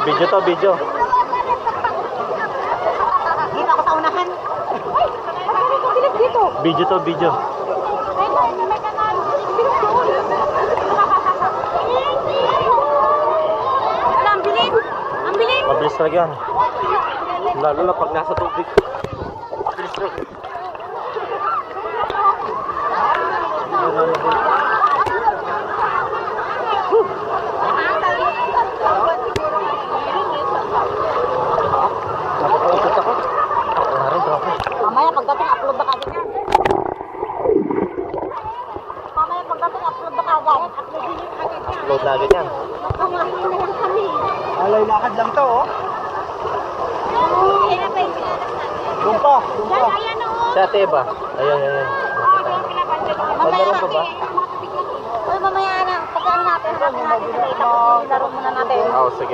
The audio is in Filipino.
Video to, video. Dito ako sa unahan. Ay, bilis dito. Video to, video. May kanal. Wala, ang bilis. Ang bilis. Mabilis talaga yan. Lalo na pag nasa tubig. Mabilis na. Napapautot ako. Ako na rin, bro. Mamaya pagdating upload na kagad yan. Mamaya pagdating upload na kagad. Upload na agad yan. Kumain na lang kami. Alay, lakad lang to, oh. Ayan pa yung pinalas natin. Doon pa. Yan, ayan o. Si Ate Eva. Ayan, ayan. Mamaya Nandaro ka ba? Mamaya na. Pagkaan natin. Laro muna natin. Oo, sige.